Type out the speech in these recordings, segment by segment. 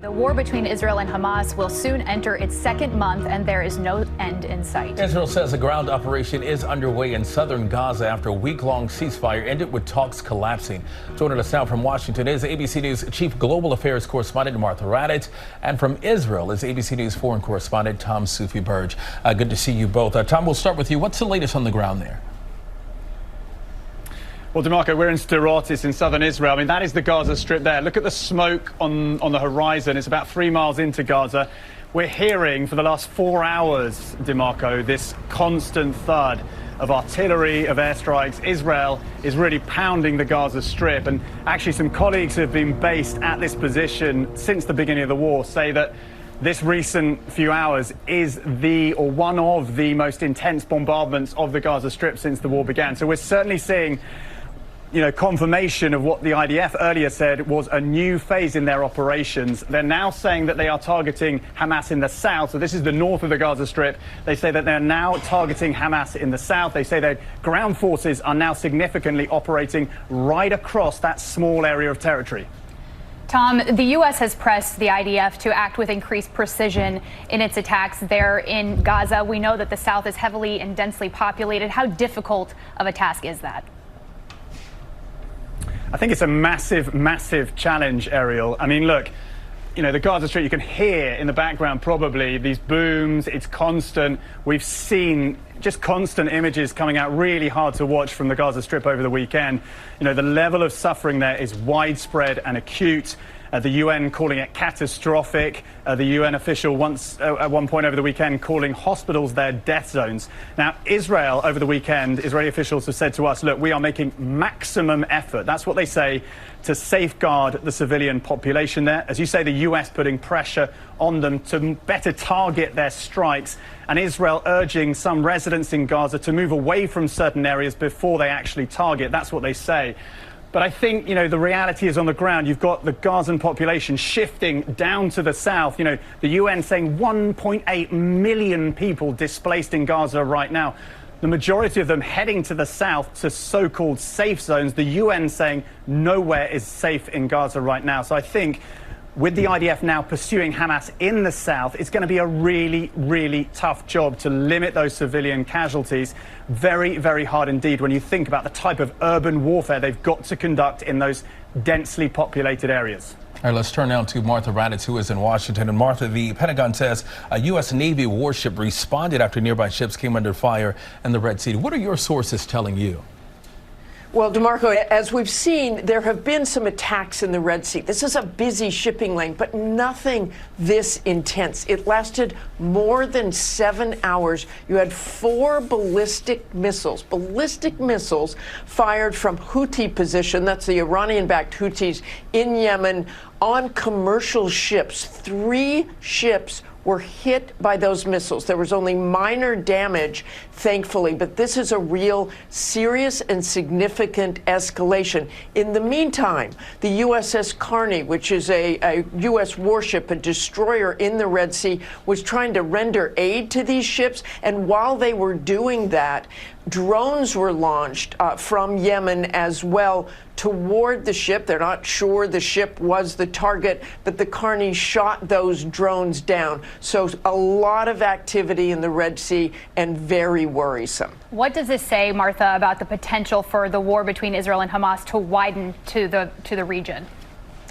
The war between Israel and Hamas will soon enter its second month, and there is no end in sight. Israel says a ground operation is underway in southern Gaza after a week-long ceasefire ended with talks collapsing. Joining us now from Washington is ABC News Chief Global Affairs Correspondent Martha Raddatz, and from Israel is ABC News Foreign Correspondent Tom Soufi Burridge. Good to see you both. Tom, we'll start with you. What's the latest on the ground there? Well, DeMarco, we're in Sderot. It's in southern Israel. I mean, that is the Gaza Strip there. Look at the smoke on the horizon. It's about 3 miles into Gaza. We're hearing for the last 4 hours, DeMarco, this constant thud of artillery, of airstrikes. Israel is really pounding the Gaza Strip. And actually, some colleagues who have been based at this position since the beginning of the war say that this recent few hours is one of the most intense bombardments of the Gaza Strip since the war began. So we're certainly seeing confirmation of what the IDF earlier said was a new phase in their operations. They're now saying that they are targeting Hamas in the south. So this is the north of the Gaza Strip. They say that they're now targeting Hamas in the south. They say their ground forces are now significantly operating right across that small area of territory. Tom, the U.S. has pressed the IDF to act with increased precision in its attacks there in Gaza. We know that the south is heavily and densely populated. How difficult of a task is that? I think it's a massive, massive challenge, Ariel. I mean, look, the Gaza Strip, you can hear in the background probably these booms. It's constant. We've seen just constant images coming out, really hard to watch from the Gaza Strip over the weekend. The level of suffering there is widespread and acute. The UN calling it catastrophic. The UN official at one point over the weekend calling hospitals their death zones. Now, Israel over the weekend, Israeli officials have said to us, look, we are making maximum effort. That's what they say, to safeguard the civilian population there. As you say, the US putting pressure on them to better target their strikes, and Israel urging some residents in Gaza to move away from certain areas before they actually target. That's what they say. But I think, the reality is on the ground. You've got the Gazan population shifting down to the south. The UN saying 1.8 million people displaced in Gaza right now. The majority of them heading to the south to so-called safe zones. The UN saying nowhere is safe in Gaza right now. So I think with the IDF now pursuing Hamas in the south, it's going to be a really, really tough job to limit those civilian casualties. Very, very hard indeed when you think about the type of urban warfare they've got to conduct in those densely populated areas. All right, let's turn now to Martha Raddatz, who is in Washington. And Martha, the Pentagon says a U.S. Navy warship responded after nearby ships came under fire in the Red Sea. What are your sources telling you? Well, DeMarco, as we've seen, there have been some attacks in the Red Sea. This is a busy shipping lane, but nothing this intense. It lasted more than 7 hours. You had 4 ballistic missiles fired from Houthi position. That's the Iranian-backed Houthis in Yemen on commercial ships. 3 ships were hit by those missiles. There was only minor damage, thankfully, but this is a real serious and significant escalation. In the meantime, the USS Carney, which is a U.S. warship, a destroyer in the Red Sea, was trying to render aid to these ships, and while they were doing that, drones were launched from Yemen as well toward the ship. They're not sure the ship was the target, but the Carney shot those drones down. So a lot of activity in the Red Sea and very worrisome. What does this say, Martha, about the potential for the war between Israel and Hamas to widen to the region?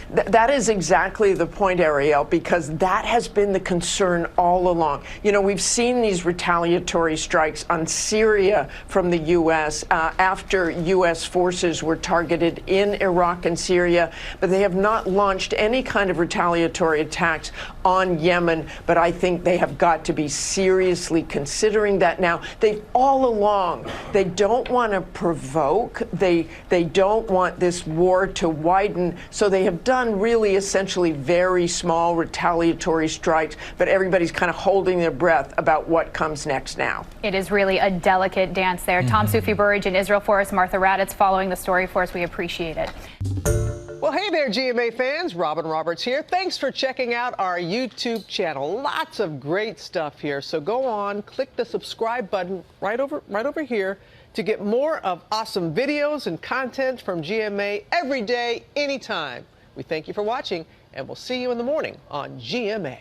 That is exactly the point, Ariel, because that has been the concern all along. We've seen these retaliatory strikes on Syria from the U.S. After U.S. forces were targeted in Iraq and Syria, but they have not launched any kind of retaliatory attacks on Yemen. But I think they have got to be seriously considering that now. They've all along, they don't want to provoke. They don't want this war to widen, so they have done really essentially very small retaliatory strikes, but everybody's kind of holding their breath about what comes next now. It is really a delicate dance there. Tom Soufi Burridge in Israel for us, Martha Raddatz following the story for us. We appreciate it. Well, hey there, GMA fans. Robin Roberts here. Thanks for checking out our YouTube channel. Lots of great stuff here. So go on, click the subscribe button right over here to get more of awesome videos and content from GMA every day, anytime. We thank you for watching and we'll see you in the morning on GMA.